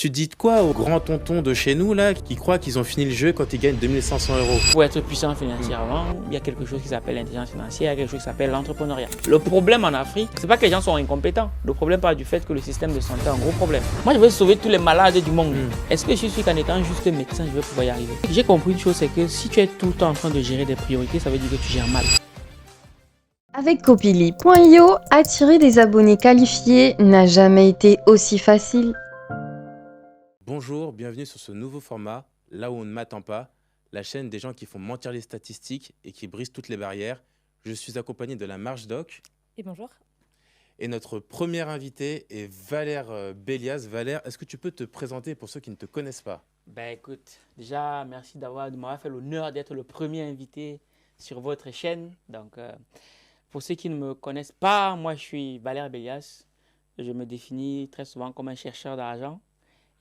Tu dis de quoi aux grands tontons de chez nous là qui croient qu'ils ont fini le jeu quand ils gagnent 2500 euros? Pour être puissant financièrement, il y a quelque chose qui s'appelle l'intelligence financière, il y a quelque chose qui s'appelle l'entrepreneuriat. Le problème en Afrique, c'est pas que les gens sont incompétents. Le problème part du fait que le système de santé a un gros problème. Moi, je veux sauver tous les malades du monde. Est-ce que je suis qu'en étant juste médecin, je vais pouvoir y arriver? J'ai compris une chose, c'est que si tu es tout le temps en train de gérer des priorités, ça veut dire que tu gères mal. Avec Copili.io, attirer des abonnés qualifiés n'a jamais été aussi facile. Bonjour, bienvenue sur ce nouveau format, là où on ne m'attend pas, la chaîne des gens qui font mentir les statistiques et qui brisent toutes les barrières. Je suis accompagné de la Marche Doc. Et bonjour. Et notre première invitée est Valère Bélias. Valère, est-ce que tu peux te présenter pour ceux qui ne te connaissent pas? Ben écoute, déjà, merci de m'avoir fait l'honneur d'être le premier invité sur votre chaîne. Donc, pour ceux qui ne me connaissent pas, moi je suis Valère Bélias. Je me définis très souvent comme un chercheur d'argent.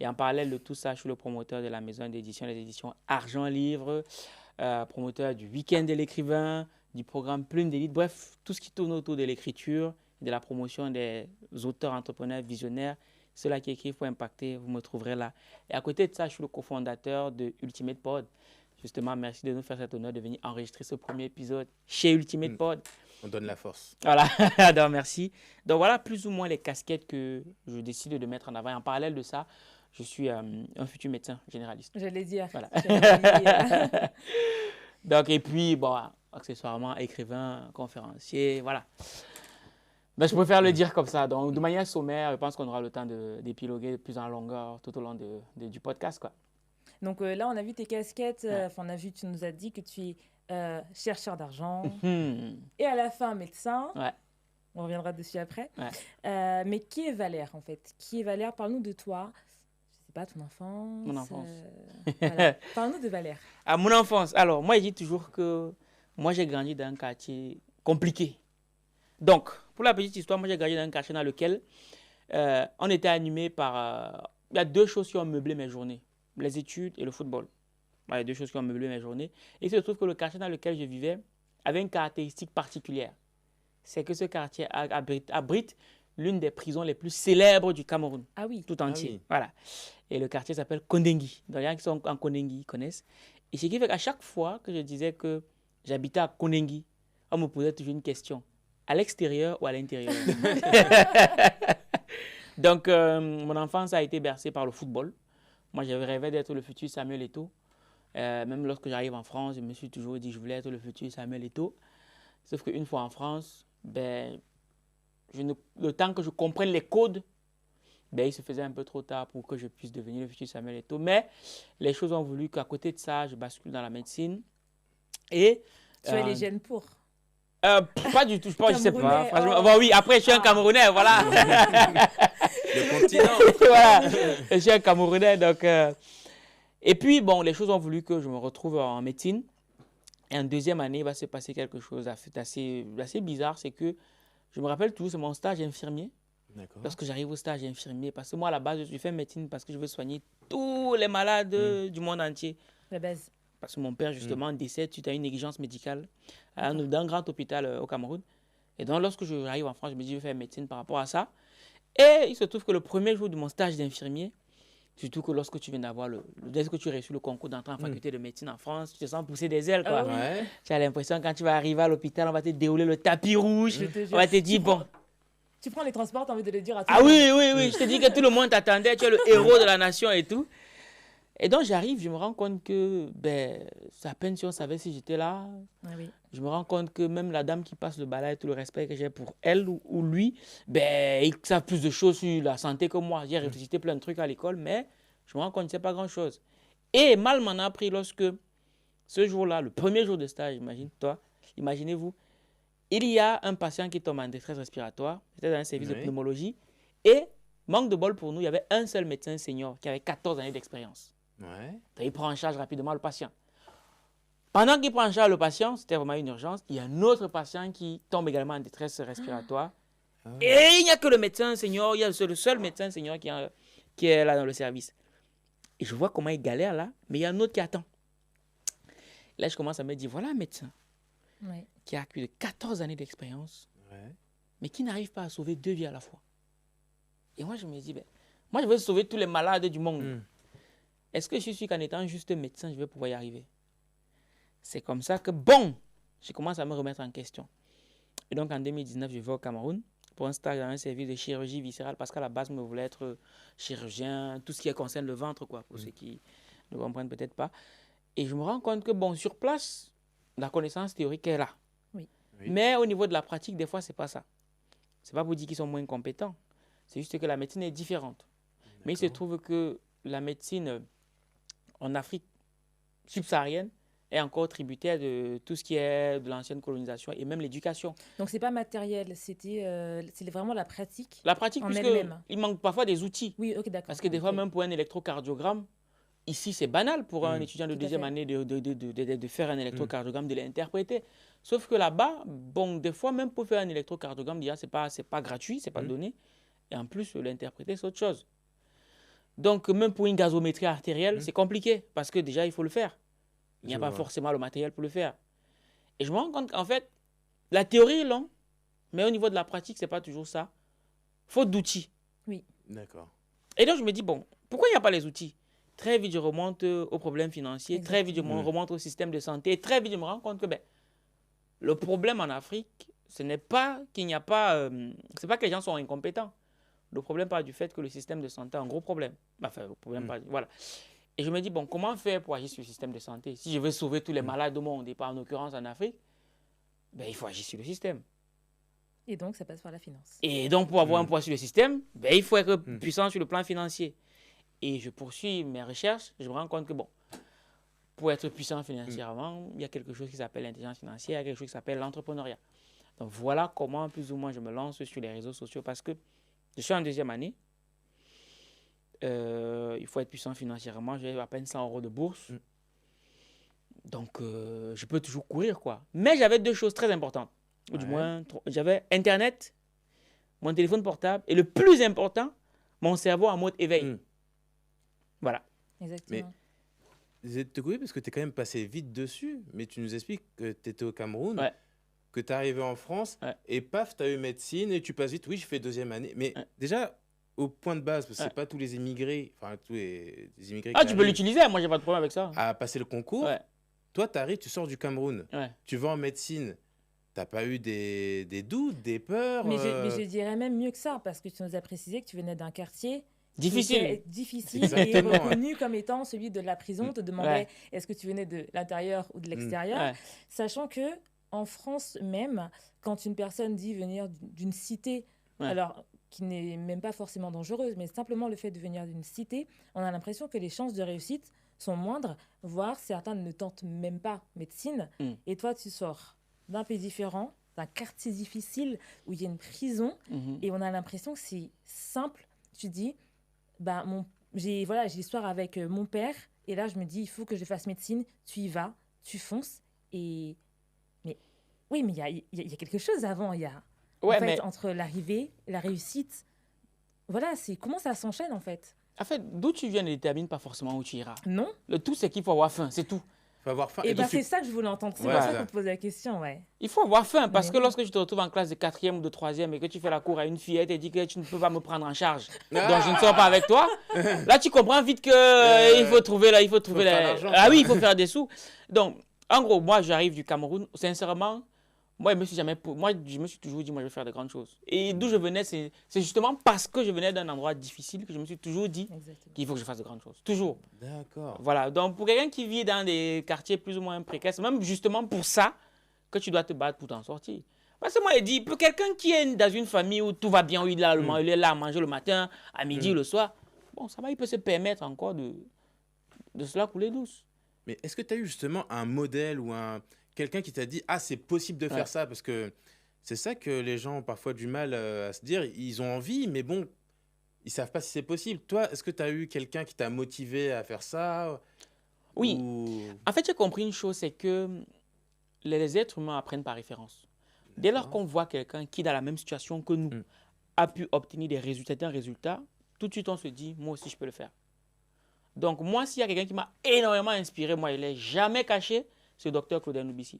Et en parallèle de tout ça, je suis le promoteur de la maison d'édition, les éditions Argent Livre, promoteur du week-end de l'écrivain, du programme Plume d'élite, bref, tout ce qui tourne autour de l'écriture, de la promotion des auteurs, entrepreneurs, visionnaires, ceux-là qui écrivent pour impacter, vous me trouverez là. Et à côté de ça, je suis le cofondateur de Ultimate Pod. Justement, merci de nous faire cet honneur de venir enregistrer ce premier épisode chez Ultimate Pod. On donne la force. Voilà, donc merci. Donc voilà plus ou moins les casquettes que je décide de mettre en avant. Et en parallèle de ça, je suis un futur médecin généraliste. Je l'ai dit. Voilà. Donc, et puis, bon, accessoirement, écrivain, conférencier, voilà. Ben, je préfère le dire comme ça. Donc, de manière sommaire, je pense qu'on aura le temps d'épiloguer plus en longueur tout au long du podcast, quoi. Donc là, on a vu tes casquettes. Tu nous as dit que tu es chercheur d'argent et à la fin médecin. Ouais. On reviendra dessus après. Ouais. Mais qui est Valère, en fait? Qui est Valère? Parle-nous de toi. Je sais pas, ton enfance. Mon enfance. Voilà. Parle-nous de Valère. À mon enfance. Alors, moi, je dis toujours que moi, j'ai grandi dans un quartier compliqué. Donc, pour la petite histoire, moi, j'ai grandi dans un quartier dans lequel on était animé par... il y a deux choses qui ont meublé mes journées. Les études et le football. Voilà, les deux choses qui ont meublé mes journées. Et il se trouve que le quartier dans lequel je vivais avait une caractéristique particulière. C'est que ce quartier abrite l'une des prisons les plus célèbres du Cameroun. Ah oui. Tout entier. Ah oui. Voilà. Et le quartier s'appelle Kondengi. Donc, il y en a qui sont en Kondengi, ils connaissent. Et ce qui fait qu'à chaque fois que je disais que j'habitais à Kondengi, on me posait toujours une question. À l'extérieur ou à l'intérieur? Donc, mon enfance a été bercée par le football. Moi, j'avais rêvé d'être le futur Samuel Eto'o. Même lorsque j'arrive en France, je me suis toujours dit que je voulais être le futur Samuel Eto'o. Sauf qu'une fois en France, ben, le temps que je comprenne les codes, ben, il se faisait un peu trop tard pour que je puisse devenir le futur Samuel Eto'o. Mais les choses ont voulu qu'à côté de ça, je bascule dans la médecine. Et, Tu as les gènes pour. pas du tout, je sais pas. Franchement, Oh. bon, oui, après, je suis un Camerounais, voilà. Le continent. Voilà, je suis un Camerounais. Donc, et puis, bon, les choses ont voulu que je me retrouve en médecine. Et en deuxième année, il va se passer quelque chose d'assez bizarre. C'est que, je me rappelle toujours, c'est mon stage infirmier. D'accord. Lorsque j'arrive au stage infirmier, parce que moi, à la base, je fais médecine parce que je veux soigner tous les malades du monde entier. La base. Parce que mon père, justement, décède suite à une négligence médicale dans un grand hôpital au Cameroun. Et donc, lorsque j'arrive en France, je me dis, je vais faire médecine par rapport à ça. Et il se trouve que le premier jour de mon stage d'infirmier, surtout que lorsque tu viens d'avoir dès que tu as reçu le concours d'entrée en faculté de médecine en France, tu te sens pousser des ailes, quoi. Ah oui. Ouais. Tu as l'impression, quand tu vas arriver à l'hôpital, on va te dérouler le tapis rouge. Je te jure. On va te dire, bon. Tu prends les transports, tu as envie de le dire à tout Ah le monde. oui, je te dis que tout le monde t'attendait, tu es le héros de la nation et tout. Et donc j'arrive, je me rends compte que, ben, c'est à peine si on savait si j'étais là. Ah oui. Je me rends compte que même la dame qui passe le balai, tout le respect que j'ai pour elle ou lui, ben, ils savent plus de choses sur la santé que moi. J'ai réfléchi plein de trucs à l'école, mais je me rends compte que c'est pas grand-chose. Et mal m'en a pris lorsque, ce jour-là, le premier jour de stage, imaginez-vous, il y a un patient qui tombe en détresse respiratoire, c'était dans un service de pneumologie, et, manque de bol pour nous, il y avait un seul médecin senior qui avait 14 années d'expérience. Ouais. Donc, il prend en charge rapidement le patient. Pendant qu'il prend en charge le patient, c'était vraiment une urgence, il y a un autre patient qui tombe également en détresse respiratoire. Ah ouais. Et il n'y a que le médecin senior, il y a le seul médecin senior qui est là dans le service. Et je vois comment il galère là, mais il y a un autre qui attend. Là, je commence à me dire, voilà un médecin Ouais. qui a plus de 14 années d'expérience, Ouais. mais qui n'arrive pas à sauver 2 vies à la fois. Et moi, je me dis, ben, Moi, je veux sauver tous les malades du monde. Est-ce que je suis qu'en étant juste médecin, je vais pouvoir y arriver? C'est comme ça que, bon, je commence à me remettre en question. Et donc, en 2019, je vais au Cameroun pour un stage dans un service de chirurgie viscérale parce qu'à la base, je me voulais être chirurgien, tout ce qui concerne le ventre, quoi, pour ceux qui ne comprennent peut-être pas. Et je me rends compte que, bon, sur place, la connaissance théorique est là. Oui. Mais au niveau de la pratique, des fois, ce n'est pas ça. Ce n'est pas pour dire qu'ils sont moins compétents. C'est juste que la médecine est différente. Mais il se trouve que la médecine en Afrique subsaharienne est encore tributaire de tout ce qui est de l'ancienne colonisation et même l'éducation. Donc, ce n'est pas matériel, c'est vraiment la pratique. La pratique, en elle-même. Il manque parfois des outils. Oui, ok, d'accord. Parce que des fois, même pour un électrocardiogramme, ici, c'est banal pour un étudiant de deuxième année de faire un électrocardiogramme, de l'interpréter. Sauf que là-bas, bon, des fois, même pour faire un électrocardiogramme, déjà, ce n'est pas gratuit, ce n'est pas donné. Et en plus, l'interpréter, c'est autre chose. Donc, même pour une gazométrie artérielle, c'est compliqué parce que déjà, il faut le faire. Il n'y a pas forcément le matériel pour le faire. Et je me rends compte qu'en fait, la théorie est longue, mais au niveau de la pratique, ce n'est pas toujours ça. Faute d'outils. Oui. D'accord. Et donc, je me dis, bon, pourquoi il n'y a pas les outils? Très vite, je remonte aux problèmes financiers. Exactement. Très vite, je remonte au système de santé. Et très vite, je me rends compte que le problème en Afrique, ce n'est pas qu'il n'y a pas... c'est pas que les gens sont incompétents. Le problème part du fait que le système de santé a un gros problème. Enfin, le problème part, voilà. Et je me dis, bon, comment faire pour agir sur le système de santé? Si je veux sauver tous les malades du monde, et pas en l'occurrence en Afrique, il faut agir sur le système. Et donc, ça passe par la finance. Et donc, pour avoir un poids sur le système, il faut être puissant sur le plan financier. Et je poursuis mes recherches, je me rends compte que, bon, pour être puissant financièrement, il y a quelque chose qui s'appelle l'intelligence financière, il y a quelque chose qui s'appelle l'entrepreneuriat. Donc, voilà comment, plus ou moins, je me lance sur les réseaux sociaux parce que je suis en deuxième année. Il faut être puissant financièrement. J'ai à peine 100 € de bourse. Donc, je peux toujours courir, quoi. Mais j'avais deux choses très importantes. Ou du moins, j'avais Internet, mon téléphone portable et le plus important, mon cerveau en mode éveil. Voilà. Exactement. Mais je te couper parce que tu es quand même passé vite dessus, mais tu nous expliques que tu étais au Cameroun, que tu es arrivé en France et paf, tu as eu médecine et tu passes vite. Oui, je fais deuxième année. Mais déjà, au point de base, parce que c'est pas tous les immigrés, enfin tous les immigrés tu peux l'utiliser, moi j'ai pas de problème avec ça. À passer le concours. Toi, tu arrives, tu sors du Cameroun, tu vas en médecine. T'as pas eu des doutes, des peurs? Mais je dirais même mieux que ça, parce que tu nous as précisé que tu venais d'un quartier difficile et reconnu comme étant celui de la prison. On te demandait est-ce que tu venais de l'intérieur ou de l'extérieur, sachant que en France même, quand une personne dit venir d'une cité, alors qui n'est même pas forcément dangereuse, mais simplement le fait de venir d'une cité, on a l'impression que les chances de réussite sont moindres, voire certains ne tentent même pas médecine. Et toi, tu sors d'un pays différent, d'un quartier difficile où il y a une prison, et on a l'impression que c'est simple. Tu dis, j'ai l'histoire avec mon père, et là, je me dis, il faut que je fasse médecine. Tu y vas, tu fonces, mais il y a quelque chose avant, il y a... entre l'arrivée et la réussite, voilà, c'est comment ça s'enchaîne en fait. En fait, d'où tu viens ne détermine pas forcément où tu iras. Non. Le tout, c'est qu'il faut avoir faim, c'est tout. Il faut avoir faim. Et c'est ça que je voulais entendre. C'est pour ça qu'on te pose la question, Il faut avoir faim, parce que lorsque tu te retrouves en classe de 4e ou de 3e et que tu fais la cour à une fille, elle te dit que tu ne peux pas me prendre en charge, donc je ne sors pas avec toi. Là, tu comprends vite que il faut trouver il faut faire des sous. Donc, en gros, moi, j'arrive du Cameroun, sincèrement. Moi, je me suis toujours dit, moi, je vais faire de grandes choses. Et d'où je venais, c'est justement parce que je venais d'un endroit difficile que je me suis toujours dit qu'il faut que je fasse de grandes choses. Toujours. D'accord. Voilà. Donc, pour quelqu'un qui vit dans des quartiers plus ou moins précaires, c'est même justement pour ça que tu dois te battre pour t'en sortir. Parce que moi, je dis, pour quelqu'un qui est dans une famille où tout va bien, où il est là à manger le matin, à midi, le soir, bon, ça va, il peut se permettre encore de cela couler douce. Mais est-ce que tu as eu justement un modèle ou quelqu'un qui t'a dit « Ah, c'est possible de faire ça » parce que c'est ça que les gens ont parfois du mal à se dire. Ils ont envie, mais bon, ils ne savent pas si c'est possible. Toi, est-ce que tu as eu quelqu'un qui t'a motivé à faire ça? Oui. En fait, j'ai compris une chose, c'est que les êtres humains apprennent par référence. Dès lors qu'on voit quelqu'un qui est dans la même situation que nous a pu obtenir des résultats, tout de suite, on se dit « Moi aussi, je peux le faire ». Donc, moi, s'il y a quelqu'un qui m'a énormément inspiré, moi, il n'est jamais caché, c'est le docteur Claudel Nubissi,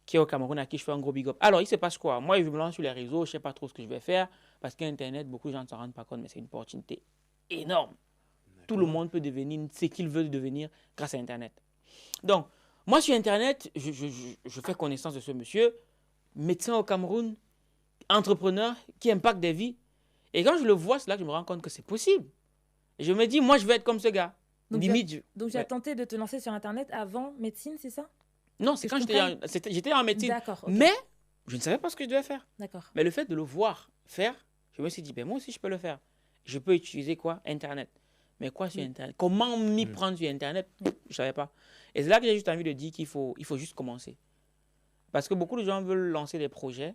qui est au Cameroun, à qui je fais un gros big up. Alors, il se passe quoi? Moi, je me lance sur les réseaux, je ne sais pas trop ce que je vais faire, parce qu'Internet, beaucoup de gens ne s'en rendent pas compte, mais c'est une opportunité énorme. Tout le monde peut devenir ce qu'il veut devenir grâce à Internet. Donc, moi, sur Internet, je fais connaissance de ce monsieur, médecin au Cameroun, entrepreneur qui impacte des vies. Et quand je le vois, c'est là que je me rends compte que c'est possible. Et je me dis, moi, je veux être comme ce gars. Donc, tu as tenté de te lancer sur Internet avant médecine, c'est ça? Non, c'est quand j'étais en médecine. D'accord. Okay. Mais je ne savais pas ce que je devais faire. D'accord. Mais le fait de le voir faire, je me suis dit, ben, moi aussi, je peux le faire. Je peux utiliser quoi? Internet. Mais quoi sur Internet? Comment m'y prendre sur Internet? Je ne savais pas. Et c'est là que j'ai juste envie de dire qu'il faut juste commencer. Parce que beaucoup de gens veulent lancer des projets,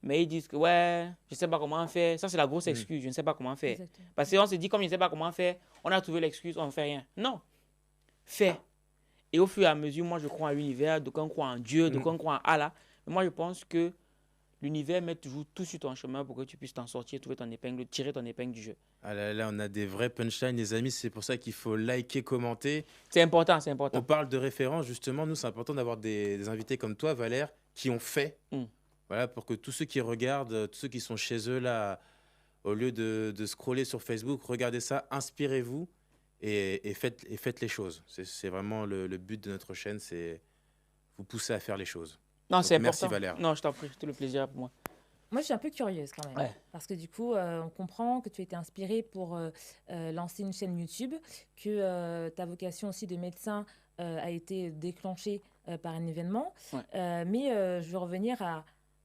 mais ils disent que ouais, je ne sais pas comment faire. Ça, c'est la grosse excuse. Je ne sais pas comment faire. Exactement. Parce qu'on se dit, comme je ne sais pas comment faire, on a trouvé l'excuse, on ne fait rien. Non. Fais. Et au fur et à mesure, moi, je crois à l'univers, d'aucuns croient en Dieu, d'aucuns croient en Allah. Mais moi, je pense que l'univers met toujours tout sur ton chemin pour que tu puisses t'en sortir, trouver ton épingle, tirer ton épingle du jeu. Ah là, on a des vrais punchlines, les amis. C'est pour ça qu'il faut liker, commenter. C'est important, c'est important. On parle de références, justement. Nous, c'est important d'avoir des invités comme toi, Valère, qui ont fait. Voilà, pour que tous ceux qui regardent, tous ceux qui sont chez eux, là, au lieu de scroller sur Facebook, regardez ça, inspirez-vous et faites les choses. C'est vraiment le but de notre chaîne, c'est vous pousser à faire les choses. Non, c'est important. Merci, Valère. Non, je t'en prie, c'est tout le plaisir pour moi. Moi, je suis un peu curieuse quand même. Ouais. Parce que du coup, on comprend que tu as été inspirée pour lancer une chaîne YouTube, que ta vocation aussi de médecin a été déclenchée par un événement. Ouais. Mais je veux revenir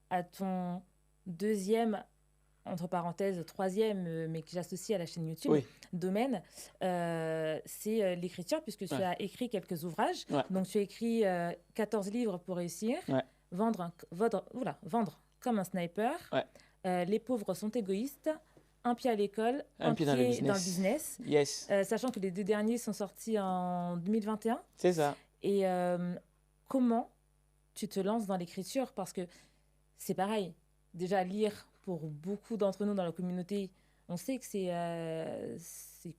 à ton deuxième, entre parenthèses, troisième, mais que j'associe à la chaîne YouTube, domaine, c'est l'écriture, puisque tu as écrit quelques ouvrages. Ouais. Donc, tu as écrit 14 livres pour réussir, vendre comme un sniper, les pauvres sont égoïstes, un pied à l'école, un pied dans le business. Yes. Sachant que les deux derniers sont sortis en 2021. C'est ça. Et comment tu te lances dans l'écriture? Parce que c'est pareil, déjà lire pour beaucoup d'entre nous dans la communauté, on sait que c'est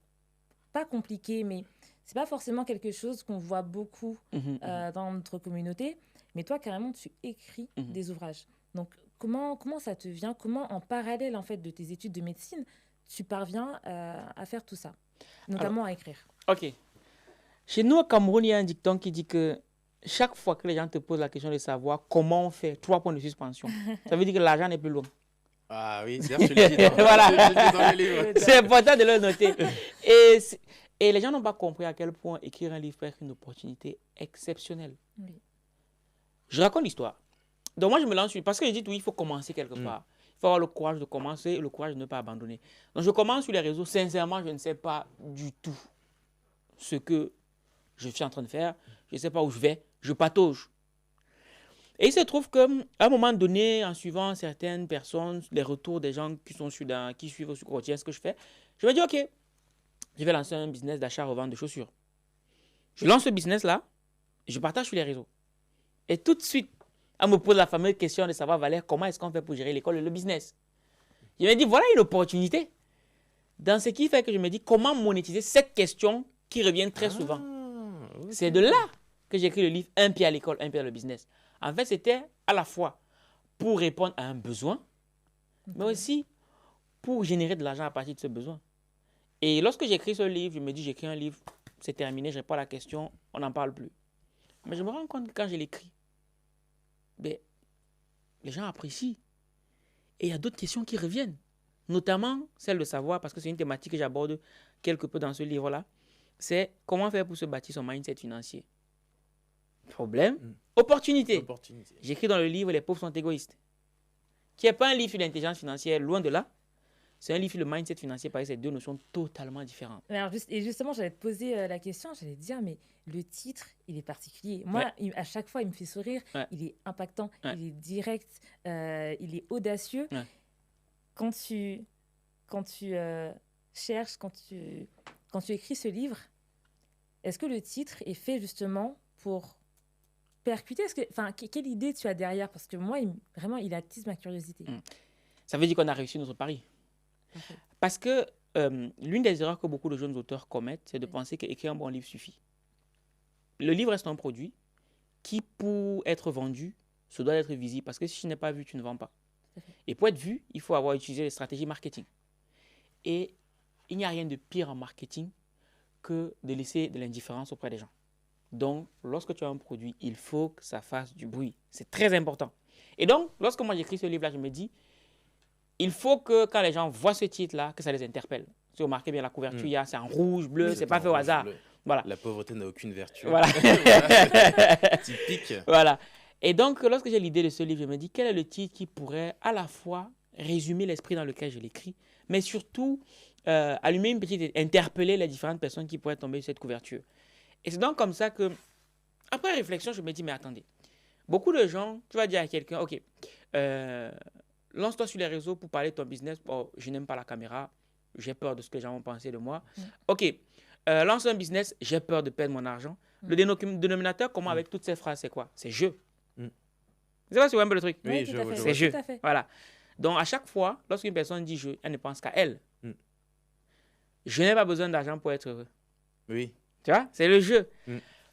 pas compliqué, mais c'est pas forcément quelque chose qu'on voit beaucoup dans notre communauté. Mais toi, carrément, tu écris des ouvrages. Donc, comment ça te vient? Comment, en parallèle en fait, de tes études de médecine, tu parviens à faire tout ça, notamment à écrire? Ok. Chez nous, au Cameroun, il y a un dicton qui dit que chaque fois que les gens te posent la question de savoir comment on fait, 3 points de suspension, ça veut dire que l'argent n'est plus loin. Ah oui, c'est-à-dire que je l'ai dit dans les livres. C'est important de le noter. Et les gens n'ont pas compris à quel point écrire un livre peut être une opportunité exceptionnelle. Oui. Je raconte l'histoire. Donc moi, je me lance parce que je dis, oui, il faut commencer quelque part. Il faut avoir le courage de commencer et le courage de ne pas abandonner. Donc je commence sur les réseaux. Sincèrement, je ne sais pas du tout ce que je suis en train de faire. Je ne sais pas où je vais. Je patauge. Et il se trouve qu'à un moment donné, en suivant certaines personnes, les retours des gens qui suivent au quotidien ce que je fais, je me dis, OK, je vais lancer un business d'achat-revente de chaussures. Je lance ce business-là, je partage sur les réseaux. Et tout de suite, on me pose la fameuse question de savoir, Valère, comment est-ce qu'on fait pour gérer l'école et le business? Je me dis, voilà une opportunité. Dans ce qui fait que je me dis, comment monétiser cette question qui revient très souvent. Okay. C'est de là que j'ai écrit le livre « Un pied à l'école, un pied dans le business ». En fait, c'était à la fois pour répondre à un besoin, mais aussi pour générer de l'argent à partir de ce besoin. Et lorsque j'écris ce livre, je me dis, j'écris un livre, c'est terminé, je réponds à la question, on n'en parle plus. Mais je me rends compte que quand je l'écris, ben, les gens apprécient. Et il y a d'autres questions qui reviennent, notamment celle de savoir, parce que c'est une thématique que j'aborde quelque peu dans ce livre-là, c'est comment faire pour se bâtir son mindset financier. Problème, opportunité. J'écris dans le livre « Les pauvres sont égoïstes », qui n'est pas un livre sur l'intelligence financière, loin de là. C'est un livre sur le mindset financier, parce que c'est deux notions totalement différentes. Alors et justement, j'allais te poser la question, j'allais te dire, mais le titre, il est particulier. Moi, à chaque fois, il me fait sourire, il est impactant, il est direct, il est audacieux. Quand tu cherches, quand tu écris ce livre, est-ce que le titre est fait justement pour percuter? Quelle idée tu as derrière? Parce que moi, vraiment, il attise ma curiosité. Ça veut dire qu'on a réussi notre pari. Okay. Parce que l'une des erreurs que beaucoup de jeunes auteurs commettent, c'est de penser qu'écrire un bon livre suffit. Le livre reste un produit qui, pour être vendu, se doit être visible. Parce que si tu n'es pas vu, tu ne vends pas. Okay. Et pour être vu, il faut avoir utilisé les stratégies marketing. Et il n'y a rien de pire en marketing que de laisser de l'indifférence auprès des gens. Donc, lorsque tu as un produit, il faut que ça fasse du bruit. C'est très important. Et donc, lorsque moi j'écris ce livre-là, je me dis, il faut que quand les gens voient ce titre-là, que ça les interpelle. Si vous remarquez bien la couverture, c'est en rouge, bleu, c'est pas fait au hasard. Voilà. La pauvreté n'a aucune vertu. Voilà. Typique. Voilà. Et donc, lorsque j'ai l'idée de ce livre, je me dis, quel est le titre qui pourrait à la fois résumer l'esprit dans lequel je l'écris, mais surtout allumer une petite, interpeller les différentes personnes qui pourraient tomber sur cette couverture. Et c'est donc comme ça que, après réflexion, je me dis, mais attendez, beaucoup de gens, tu vas dire à quelqu'un, ok, lance-toi sur les réseaux pour parler de ton business. Oh, je n'aime pas la caméra, j'ai peur de ce que les gens vont penser de moi. Ok, lance un business, j'ai peur de perdre mon argent. Le dénominateur commun avec toutes ces phrases, c'est quoi? C'est je. C'est pas si vous voyez un peu le truc? Oui, c'est je. Voilà. Donc, à chaque fois, lorsqu'une personne dit je, elle ne pense qu'à elle. Je n'ai pas besoin d'argent pour être heureux. Oui. Tu vois? C'est le jeu.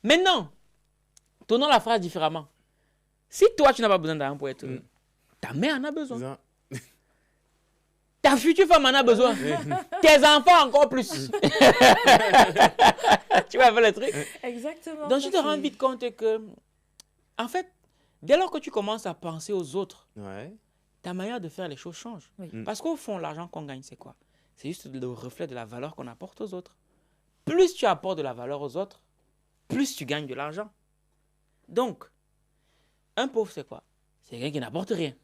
Maintenant, tournons la phrase différemment. Si toi, tu n'as pas besoin d'argent pour être heureux, ta mère en a besoin. Ta future femme en a besoin. Tes enfants encore plus. Tu vois un peu le truc? Exactement. Donc, tu te rends vite compte que, en fait, dès lors que tu commences à penser aux autres, ta manière de faire les choses change. Parce qu'au fond, l'argent qu'on gagne, c'est quoi? C'est juste le reflet de la valeur qu'on apporte aux autres. Plus tu apportes de la valeur aux autres, plus tu gagnes de l'argent. Donc, un pauvre, c'est quoi? C'est quelqu'un qui n'apporte rien.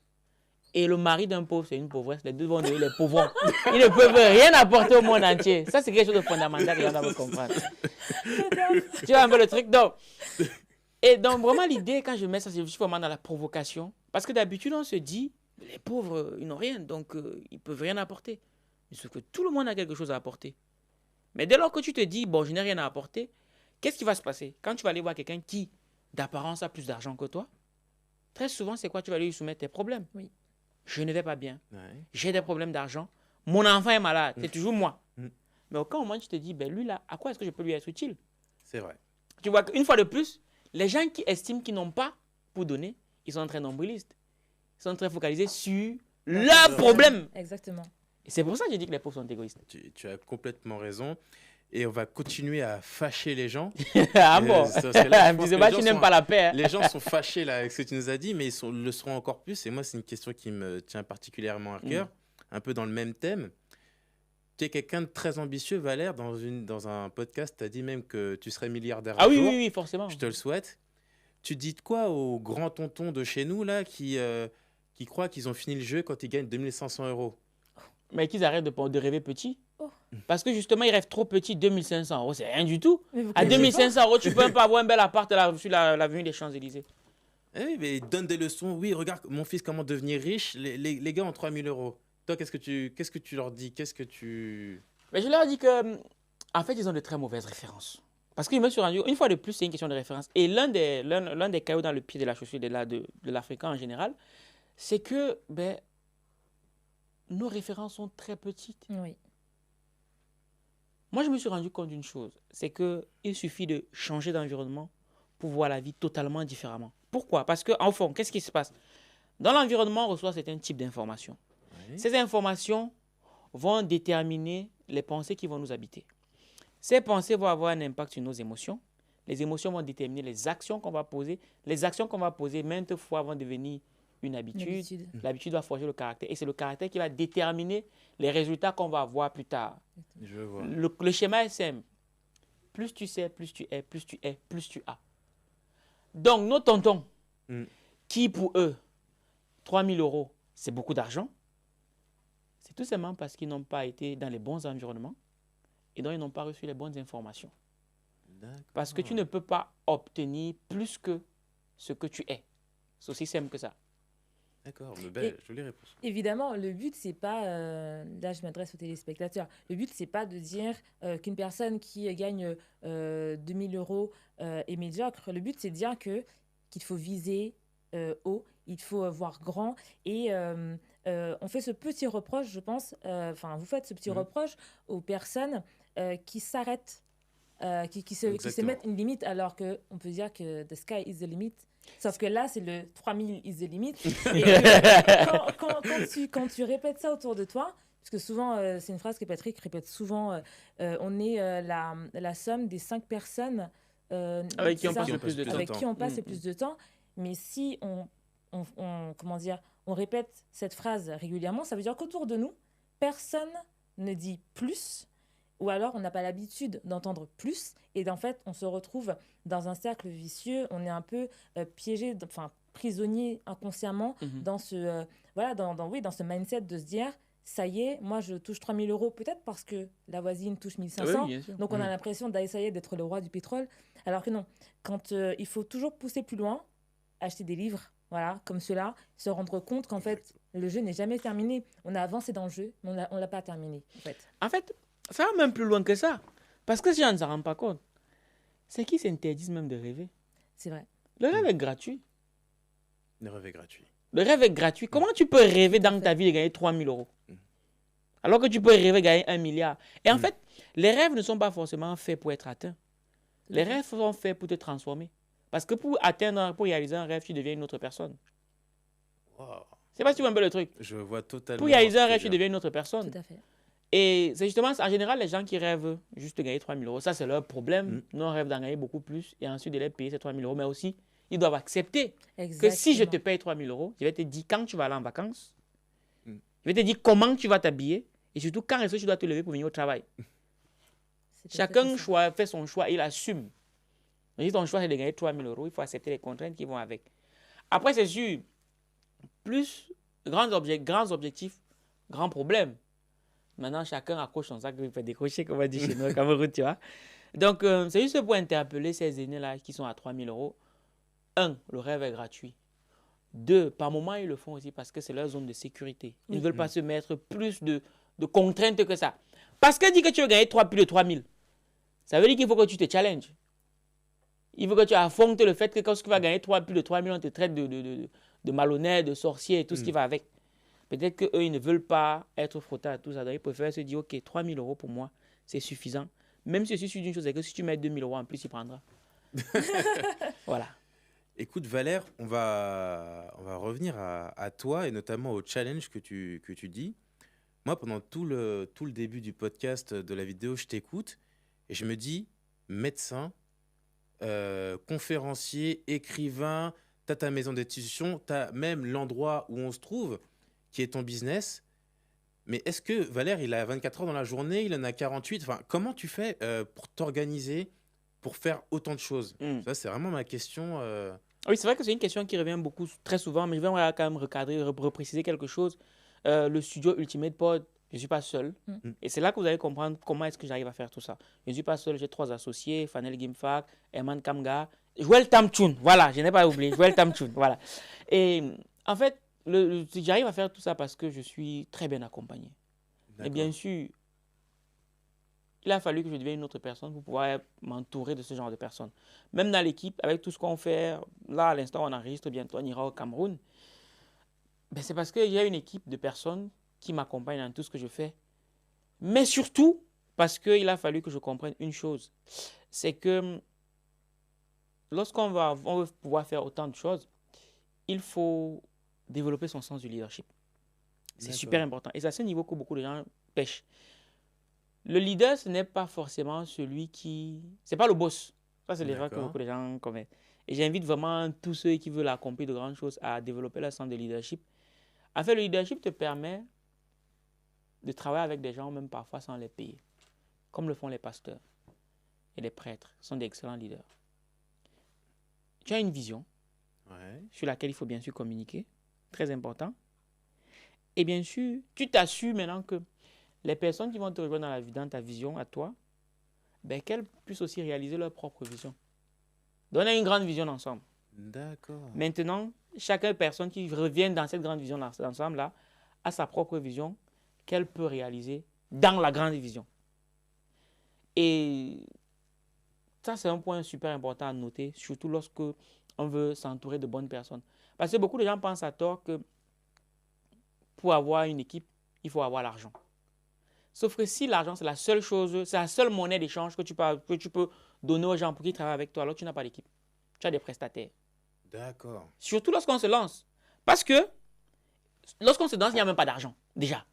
Et le mari d'un pauvre, c'est une pauvresse. Les deux vont devenir les pauvres. Ils ne peuvent rien apporter au monde entier. Ça, c'est quelque chose de fondamental que les gens doivent comprendre. Tu vois un peu le truc? Donc, et donc, vraiment, l'idée, quand je mets ça, c'est juste vraiment dans la provocation. Parce que d'habitude, on se dit, les pauvres, ils n'ont rien, donc ils ne peuvent rien apporter. Mais sauf que tout le monde a quelque chose à apporter. Mais dès lors que tu te dis, bon, je n'ai rien à apporter, qu'est-ce qui va se passer? Quand tu vas aller voir quelqu'un qui, d'apparence, a plus d'argent que toi, très souvent, c'est quoi? Tu vas lui soumettre tes problèmes. Oui. Je ne vais pas bien. J'ai des problèmes d'argent. Mon enfant est malade. C'est toujours moi. Mais au cas où moi, tu te dis, ben lui, là, à quoi est-ce que je peux lui être utile? C'est vrai. Tu vois qu'une fois de plus, les gens qui estiment qu'ils n'ont pas pour donner, ils sont très nombrilistes. Ils sont très focalisés sur leurs problèmes. Exactement. Et c'est pour ça que j'ai dit que les pauvres sont égoïstes. Tu as complètement raison. Et on va continuer à fâcher les gens. Ah bon? Tu n'aimes pas la paix. Hein? Les gens sont fâchés là, avec ce que tu nous as dit, mais ils le seront encore plus. Et moi, c'est une question qui me tient particulièrement à cœur, un peu dans le même thème. Tu es quelqu'un de très ambitieux, Valère. Dans un podcast, tu as dit même que tu serais milliardaire un jour. Oui, forcément. Je te le souhaite. Tu dis quoi aux grands tontons de chez nous là, qui croient qu'ils ont fini le jeu quand ils gagnent 2500 €? Mais qu'ils arrêtent de rêver petit. Parce que justement, ils rêvent trop petit. 2500 €, c'est rien du tout. À 2500 €, tu peux même pas avoir un bel appart sur l'avenue des Champs-Élysées. Oui, mais ils donnent des leçons. Oui, regarde mon fils, comment devenir riche. Les gars ont 3000 €. Toi, qu'est-ce que tu leur dis? Mais je leur dis que, en fait, ils ont de très mauvaises références. Parce qu'ils me sont rendus, une fois de plus, c'est une question de référence. Et l'un des cailloux dans le pied de la chaussure de l'Africain en général, c'est que nos références sont très petites. Oui. Moi, je me suis rendu compte d'une chose, c'est qu'il suffit de changer d'environnement pour voir la vie totalement différemment. Pourquoi? Parce qu'en fond, qu'est-ce qui se passe? Dans l'environnement, on reçoit certains types d'informations. Oui. Ces informations vont déterminer les pensées qui vont nous habiter. Ces pensées vont avoir un impact sur nos émotions. Les émotions vont déterminer les actions qu'on va poser. Les actions qu'on va poser, maintes fois, vont devenir une habitude. L'habitude va forger le caractère. Et c'est le caractère qui va déterminer les résultats qu'on va avoir plus tard. Je vois. Le schéma est simple. Plus tu sais, plus tu es, plus tu es, plus tu as. Donc, nos tontons, qui pour eux, 3000 €, c'est beaucoup d'argent, c'est tout simplement parce qu'ils n'ont pas été dans les bons environnements et donc ils n'ont pas reçu les bonnes informations. Parce que tu ne peux pas obtenir plus que ce que tu es. C'est aussi simple que ça. D'accord, belle, jolie réponse. Évidemment, le but, c'est pas, là je m'adresse aux téléspectateurs, le but, c'est pas de dire qu'une personne qui gagne 2000 € est médiocre. Le but, c'est de dire qu'il faut viser haut, il faut voir grand. Et on fait ce petit reproche, je pense, vous faites ce petit reproche aux personnes qui s'arrêtent, qui se mettent une limite, alors qu'on peut dire que the sky is the limit. Sauf que là, c'est le 3000 is the limit. Et quand tu répètes ça autour de toi, Parce que souvent, c'est une phrase que Patrick répète souvent, on est la somme des 5 personnes avec qui on passe le plus de temps. Avec qui on passe le plus de temps. Mais si comment dire, on répète cette phrase régulièrement, ça veut dire qu'autour de nous, personne ne dit plus, ou alors on n'a pas l'habitude d'entendre plus, et en fait, on se retrouve dans un cercle vicieux, on est un peu piégé, enfin prisonnier inconsciemment dans ce, dans ce mindset de se dire, ça y est, moi je touche 3 000 €, peut-être parce que la voisine touche 1 500, donc on a l'impression d'essayer d'être le roi du pétrole, alors que non, quand il faut toujours pousser plus loin, acheter des livres, voilà, comme cela, se rendre compte qu'en fait, le jeu n'est jamais terminé. On a avancé dans le jeu, mais on ne l'a pas terminé. En fait, ça va même plus loin que ça. Parce que si on ne s'en rend pas compte, c'est qui s'interdisent même de rêver. C'est vrai. Le rêve est gratuit. Le rêve est gratuit. Le rêve est gratuit. Comment tu peux rêver dans ta vie de gagner 3 000 € alors que tu peux rêver de gagner 1 milliard? Et en fait, les rêves ne sont pas forcément faits pour être atteints. Les rêves sont faits pour te transformer. Parce que pour réaliser un rêve, tu deviens une autre personne. Wow. C'est pas si tu vois un peu le truc. Je vois totalement. Pour réaliser un rêve, tu deviens une autre personne. Tout à fait. Et c'est justement, en général, les gens qui rêvent juste de gagner 3 000 €, ça c'est leur problème. Nous, on rêve d'en gagner beaucoup plus et ensuite de les payer ces 3 000 €. Mais aussi, ils doivent accepter que si je te paye 3 000 €, je vais te dire quand tu vas aller en vacances, je vais te dire comment tu vas t'habiller et surtout quand est-ce que tu dois te lever pour venir au travail. Chacun fait son choix, il assume. Mais si ton choix c'est de gagner 3 000 €, il faut accepter les contraintes qui vont avec. Après, c'est sûr, plus grands objectifs, grands problèmes. Maintenant, chacun accroche son sac, il fait décrocher, comme on dit chez nous au Cameroun, tu vois. Donc, c'est juste pour interpeller ces aînés-là qui sont à 3 000 €. 1, le rêve est gratuit. 2, par moment, ils le font aussi parce que c'est leur zone de sécurité. Ils ne veulent pas se mettre plus de contraintes que ça. Parce que dit que tu veux gagner plus de 3 000, ça veut dire qu'il faut que tu te challenges. Il faut que tu affrontes le fait que quand tu vas gagner plus de 3 000, on te traite de malhonnête, de sorcier et tout ce qui va avec. Peut-être qu'eux, ils ne veulent pas être frottés à tout ça. Donc, ils préfèrent se dire, OK, 3 000 € pour moi, c'est suffisant. Même si je suis sûr d'une chose, c'est que si tu mets 2 000 € en plus, il prendra. Voilà. Écoute, Valère, on va revenir à toi et notamment au challenge que tu dis. Moi, pendant tout le début du podcast, de la vidéo, je t'écoute et je me dis, médecin, conférencier, écrivain, tu as ta maison d'édition, tu as même l'endroit où on se trouve, qui est ton business. Mais est-ce que Valère, il a 24 heures dans la journée, il en a 48? Enfin, comment tu fais pour t'organiser, pour faire autant de choses? Ça, c'est vraiment ma question. Oui, c'est vrai que c'est une question qui revient très souvent, mais je vais quand même recadrer, repréciser quelque chose. Le studio Ultimate Pod, je ne suis pas seul. Et c'est là que vous allez comprendre comment est-ce que j'arrive à faire tout ça. Je ne suis pas seul, j'ai 3 associés, Fanel Gimfak, Herman Kamga, Joël Tamchoun. Voilà, je n'ai pas oublié, Joël Tamchoun. Voilà. Et en fait, j'arrive à faire tout ça parce que je suis très bien accompagné. Et bien sûr, il a fallu que je devienne une autre personne pour pouvoir m'entourer de ce genre de personnes. Même dans l'équipe, avec tout ce qu'on fait, là, à l'instant, on enregistre bientôt, on ira au Cameroun. Ben, c'est parce qu'il y a une équipe de personnes qui m'accompagnent dans tout ce que je fais. Mais surtout, parce qu'il a fallu que je comprenne une chose. C'est que lorsqu'on veut pouvoir faire autant de choses, il faut développer son sens du leadership. C'est super important. Et c'est à ce niveau que beaucoup de gens pêchent. Le leader, ce n'est pas forcément celui qui... C'est pas le boss. Ça, c'est l'erreur que beaucoup de gens commettent. Et j'invite vraiment tous ceux qui veulent accomplir de grandes choses à développer leur sens de leadership. En fait, le leadership te permet de travailler avec des gens, même parfois sans les payer. Comme le font les pasteurs et les prêtres. Ce sont d'excellents leaders. Tu as une vision sur laquelle il faut bien sûr communiquer. Très important. Et bien sûr, tu t'assures maintenant que les personnes qui vont te rejoindre dans ta vision à toi, ben, qu'elles puissent aussi réaliser leur propre vision. Donc, on a une grande vision ensemble. D'accord. Maintenant, chaque personne qui revient dans cette grande vision ensemble-là a sa propre vision qu'elle peut réaliser dans la grande vision. Et ça, c'est un point super important à noter, surtout lorsque on veut s'entourer de bonnes personnes. Parce que beaucoup de gens pensent à tort que pour avoir une équipe, il faut avoir l'argent. Sauf que si l'argent, c'est la seule chose, c'est la seule monnaie d'échange que tu peux donner aux gens pour qu'ils travaillent avec toi, alors tu n'as pas d'équipe. Tu as des prestataires. D'accord. Surtout lorsqu'on se lance. Parce que lorsqu'on se lance, il n'y a même pas d'argent, déjà.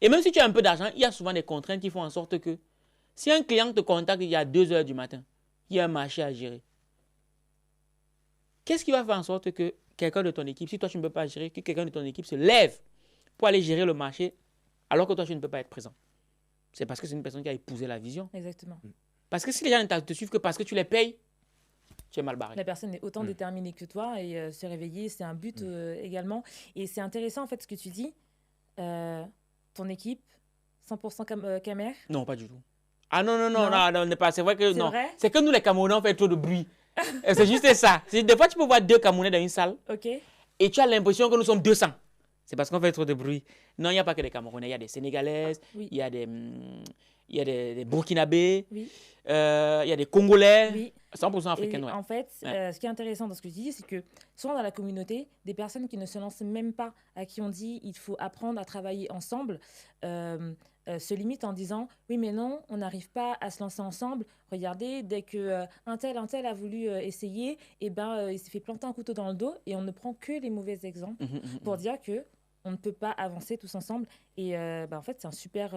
Et même si tu as un peu d'argent, il y a souvent des contraintes qui font en sorte que si un client te contacte il y a 2 heures du matin, il y a un marché à gérer. Qu'est-ce qui va faire en sorte que quelqu'un de ton équipe, si toi tu ne peux pas gérer, que quelqu'un de ton équipe se lève pour aller gérer le marché alors que toi tu ne peux pas être présent? C'est parce que c'est une personne qui a épousé la vision. Exactement. Parce que si les gens ne te suivent que parce que tu les payes, tu es mal barré. La personne est autant déterminée que toi et se réveiller, c'est un but également. Et c'est intéressant en fait ce que tu dis. Ton équipe, 100% Camer? Non, pas du tout. Ah non, on n'est pas. C'est vrai que non. C'est que nous les Camerounais on fait trop de bruit. C'est juste ça. Des fois tu peux voir 2 Camerounais dans une salle. Ok. Et tu as l'impression que nous sommes 200. C'est parce qu'on fait trop de bruit. Non, il n'y a pas que des Camerounais. Il y a des Sénégalaises, il y a des Burkinabés, il y a des Congolais, 100% africains. En fait, ce qui est intéressant dans ce que tu dis, c'est que souvent dans la communauté, des personnes qui ne se lancent même pas, à qui on dit il faut apprendre à travailler ensemble, se limitent en disant oui mais non, on n'arrive pas à se lancer ensemble. Regardez, dès que un tel a voulu essayer, et il s'est fait planter un couteau dans le dos et on ne prend que les mauvais exemples pour dire que on ne peut pas avancer tous ensemble. Et en fait, c'est un super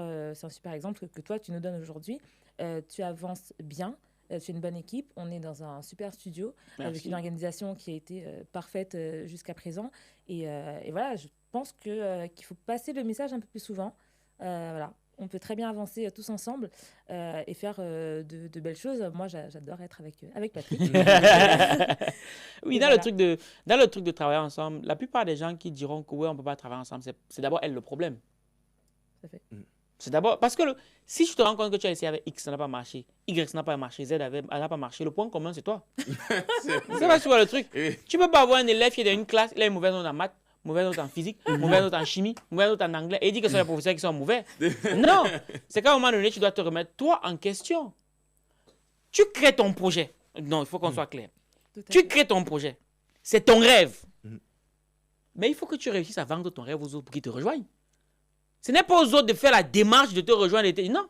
exemple que toi, tu nous donnes aujourd'hui. Tu avances bien, tu es une bonne équipe. On est dans un super studio avec une organisation qui a été parfaite jusqu'à présent. Et voilà, je pense qu'il faut passer le message un peu plus souvent. Voilà. On peut très bien avancer tous ensemble et faire de belles choses. Moi, j'adore être avec Patrick. Oui, dans le truc de travailler ensemble, la plupart des gens qui diront que oui, on ne peut pas travailler ensemble, c'est d'abord elle le problème. Ça fait. C'est d'abord parce que si tu te rends compte que tu as essayé avec X, ça n'a pas marché, Y, ça n'a pas marché, Z n'a pas marché, le point commun, c'est toi. C'est pas tu vois le truc. Tu ne peux pas avoir un élève qui est dans une classe, il a une mauvaise note en maths, mauvaise note en physique, mauvaise note en chimie, mauvaise note en anglais, et il dit que ce sont les professeurs qui sont mauvais. Non, c'est qu'à un moment donné, tu dois te remettre toi en question. Tu crées ton projet. Non, il faut qu'on soit clair. Tu crées ton projet. C'est ton rêve. Mais il faut que tu réussisses à vendre ton rêve aux autres pour qu'ils te rejoignent. Ce n'est pas aux autres de faire la démarche de te rejoindre. Non,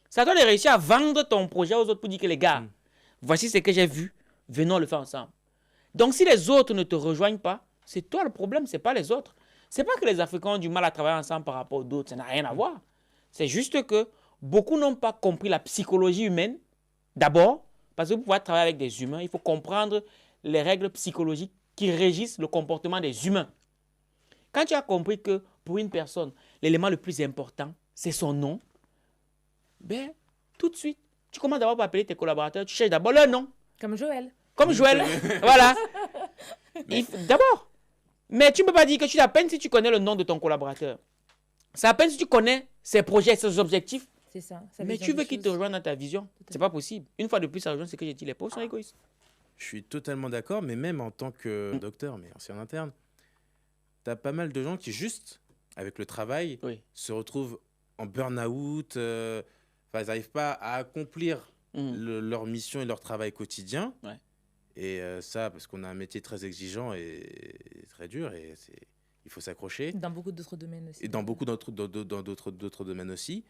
c'est à toi de réussir à vendre ton projet aux autres pour dire que les gars, voici ce que j'ai vu, venons le faire ensemble. Donc si les autres ne te rejoignent pas, c'est toi le problème, ce n'est pas les autres. Ce n'est pas que les Africains ont du mal à travailler ensemble par rapport aux autres, ça n'a rien à voir. C'est juste que beaucoup n'ont pas compris la psychologie humaine. D'abord, parce que pour pouvoir travailler avec des humains, il faut comprendre les règles psychologiques qui régissent le comportement des humains. Quand tu as compris que pour une personne, l'élément le plus important, c'est son nom, tout de suite, tu commences d'abord par appeler tes collaborateurs, tu cherches d'abord leur nom. Comme Joël. Comme Joël, voilà. D'abord. Mais tu ne peux pas dire que tu à peine si tu connais le nom de ton collaborateur. C'est à peine si tu connais ses projets, ses objectifs. C'est ça. Mais tu veux qu'il te rejoigne dans ta vision. Ce n'est pas possible. Une fois de plus, ça rejoint ce que j'ai dit, les pauvres sont égoïstes. Je suis totalement d'accord, mais même en tant que docteur, mais ancien interne, tu as pas mal de gens qui, juste avec le travail, se retrouvent en burn-out. Ils n'arrivent pas à accomplir leur mission et leur travail quotidien. Ouais. Et ça, parce qu'on a un métier très exigeant et très dur, et il faut s'accrocher. Dans beaucoup d'autres domaines aussi. Et dans beaucoup d'autres domaines aussi.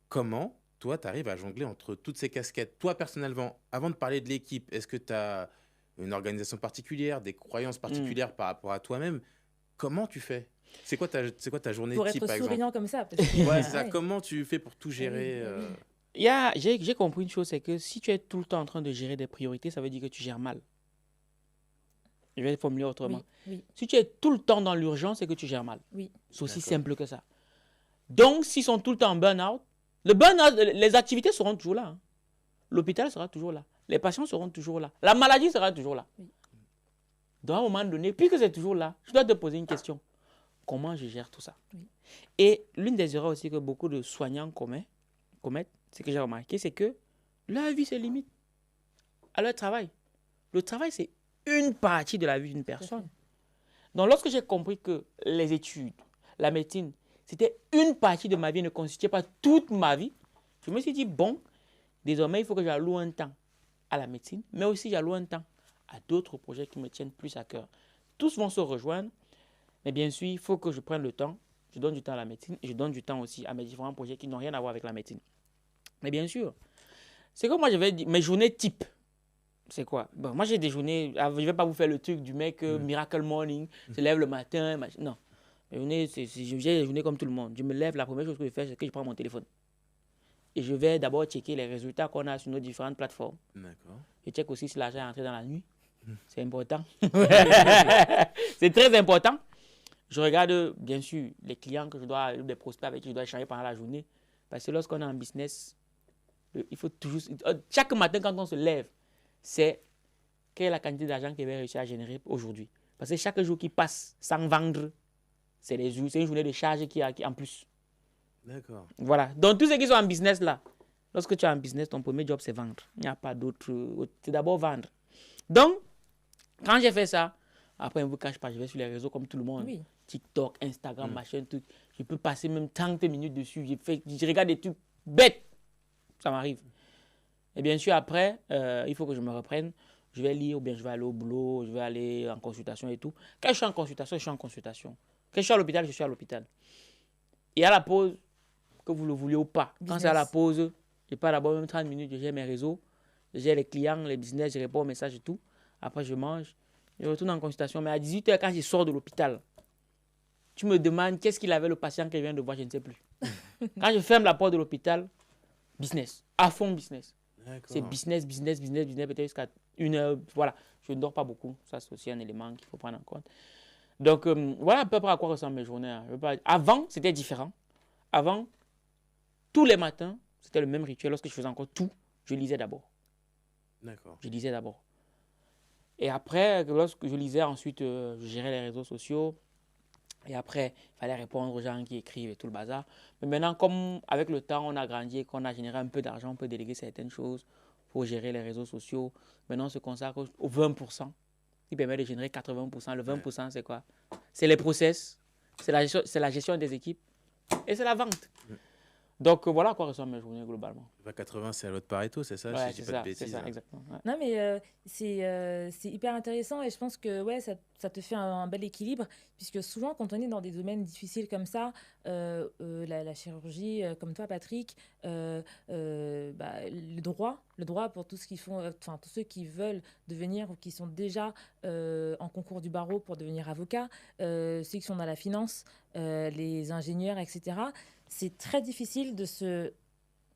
Comment, toi, tu arrives à jongler entre toutes ces casquettes? Toi, personnellement, avant de parler de l'équipe, est-ce que tu as une organisation particulière, des croyances particulières par rapport à toi-même? Comment tu fais? C'est quoi ta journée pour type, être par exemple? souriant comme ça. Ouais, c'est ça. Comment tu fais pour tout gérer? J'ai compris une chose, c'est que si tu es tout le temps en train de gérer des priorités, ça veut dire que tu gères mal. Je vais le formuler autrement. Oui. Si tu es tout le temps dans l'urgence, c'est que tu gères mal. Oui. C'est aussi simple que ça. Donc, s'ils sont tout le temps en burn-out, les activités seront toujours là. L'hôpital sera toujours là. Les patients seront toujours là. La maladie sera toujours là. Oui. Donc, à un moment donné, puisque c'est toujours là, je dois te poser une question. Comment je gère tout ça? Oui. Et l'une des erreurs aussi que beaucoup de soignants commettent, ce que j'ai remarqué, c'est que leur vie se limite à leur travail. Le travail, c'est une partie de la vie d'une personne. Donc, lorsque j'ai compris que les études, la médecine, c'était une partie de ma vie, ne constituait pas toute ma vie, je me suis dit, bon, désormais, il faut que j'alloue un temps à la médecine, mais aussi j'alloue un temps à d'autres projets qui me tiennent plus à cœur. Tous vont se rejoindre, mais bien sûr, il faut que je prenne le temps. Je donne du temps à la médecine et je donne du temps aussi à mes différents projets qui n'ont rien à voir avec la médecine. Mais bien sûr, c'est comme moi, je vais dire, mes journées type, c'est quoi? Bon, moi, j'ai des journées, je ne vais pas vous faire le truc du mec Miracle Morning, se lève le matin, non. J'ai des journées comme tout le monde. Je me lève, la première chose que je fais, c'est que je prends mon téléphone. Et je vais d'abord checker les résultats qu'on a sur nos différentes plateformes. D'accord. Je check aussi si l'argent est entré dans la nuit. C'est important. C'est très important. Je regarde, bien sûr, les clients que je dois, les prospects avec qui je dois échanger pendant la journée. Parce que lorsqu'on est en business, il faut toujours... Chaque matin, quand on se lève, c'est quelle est la quantité d'argent qu'il va réussir à générer aujourd'hui. Parce que chaque jour qui passe sans vendre, c'est une journée de charge qui est en plus. D'accord. Voilà. Donc, tous ceux qui sont en business là, lorsque tu es en business, ton premier job, c'est vendre. Il n'y a pas d'autre. C'est d'abord vendre. Donc, quand j'ai fait ça, après, je ne vous cache pas, je vais sur les réseaux comme tout le monde. Oui. TikTok, Instagram, machin, tout. Je peux passer même 30 minutes dessus. Je regarde des trucs bêtes. Ça m'arrive. Et bien sûr, après, il faut que je me reprenne. Je vais lire ou bien je vais aller au boulot, je vais aller en consultation et tout. Quand je suis en consultation, je suis en consultation. Quand je suis à l'hôpital, je suis à l'hôpital. Et à la pause, que vous le vouliez ou pas, quand c'est à la pause, je pars d'abord même 30 minutes, j'ai mes réseaux, j'ai les clients, les business, je réponds aux messages et tout. Après, je mange, je retourne en consultation. Mais à 18h, quand je sors de l'hôpital, tu me demandes qu'est-ce qu'il avait le patient que je viens de voir, je ne sais plus. Quand je ferme la porte de l'hôpital, business, à fond business. C'est business, peut-être jusqu'à 1h. Voilà, je ne dors pas beaucoup. Ça, c'est aussi un élément qu'il faut prendre en compte. Donc, voilà à peu près à quoi ressemblent mes journées. Avant, c'était différent. Avant, tous les matins, c'était le même rituel. Lorsque je faisais encore tout, je lisais d'abord. D'accord. Je lisais d'abord. Et après, lorsque je lisais, ensuite, je gérais les réseaux sociaux. Et après, il fallait répondre aux gens qui écrivent et tout le bazar. Mais maintenant, comme avec le temps, on a grandi et qu'on a généré un peu d'argent, on peut déléguer certaines choses pour gérer les réseaux sociaux. Maintenant, on se consacre au 20%, qui permet de générer 80%. Le 20%, c'est quoi? C'est les process, c'est la gestion des équipes et c'est la vente. Donc, voilà à quoi ressemblent mes journées globalement. 80, c'est à l'autre Pareto, c'est ça? Ouais, si je dis pas de bêtises. C'est ça, exactement. Ouais. Non, mais c'est hyper intéressant et je pense que ouais, ça te fait un bel équilibre puisque souvent, quand on est dans des domaines difficiles comme ça, la chirurgie, comme toi, Patrick, le droit pour tout ce qu'ils font, enfin, tous ceux qui veulent devenir ou qui sont déjà en concours du barreau pour devenir avocat, ceux qui sont dans la finance, les ingénieurs, etc. C'est très difficile de se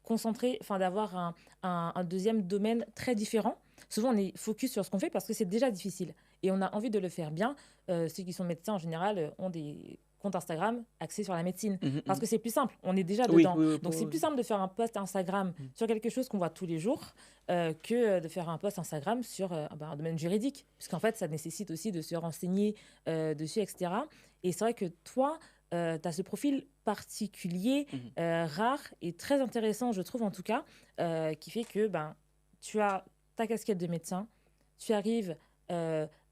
concentrer, enfin d'avoir un deuxième domaine très différent. Souvent, on est focus sur ce qu'on fait parce que c'est déjà difficile et on a envie de le faire bien. Ceux qui sont médecins, en général, ont des comptes Instagram axés sur la médecine parce que c'est plus simple. On est déjà dedans. Donc, c'est plus simple de faire un post Instagram sur quelque chose qu'on voit tous les jours que de faire un post Instagram sur un domaine juridique puisqu'en fait, ça nécessite aussi de se renseigner dessus, etc. Et c'est vrai que toi, tu as ce profil particulier, rare et très intéressant, je trouve en tout cas, qui fait que tu as ta casquette de médecin, tu arrives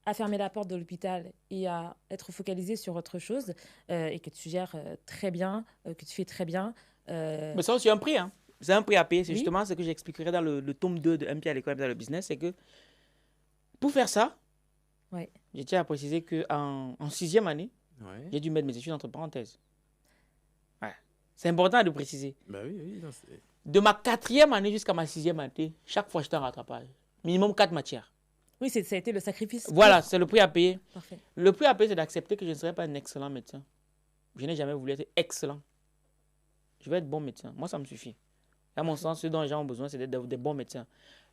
à fermer la porte de l'hôpital et à être focalisé sur autre chose et que tu gères très bien, que tu fais très bien. Mais ça aussi, un prix. Hein. C'est un prix à payer. C'est justement ce que j'expliquerai dans le tome 2 de Un pied à l'école dans le business. C'est que pour faire ça, je tiens à préciser qu'en 6e année, j'ai dû mettre mes études entre parenthèses. Ouais. C'est important de préciser. Bah oui, non, de ma 4e année jusqu'à ma 6e année, chaque fois j'étais en rattrapage. Minimum 4 matières. Oui, ça a été le sacrifice. Voilà, c'est le prix à payer. Parfait. Le prix à payer, c'est d'accepter que je ne serai pas un excellent médecin. Je n'ai jamais voulu être excellent. Je vais être bon médecin. Moi, ça me suffit. À mon sens, ce dont les gens ont besoin, c'est d'être des bons médecins.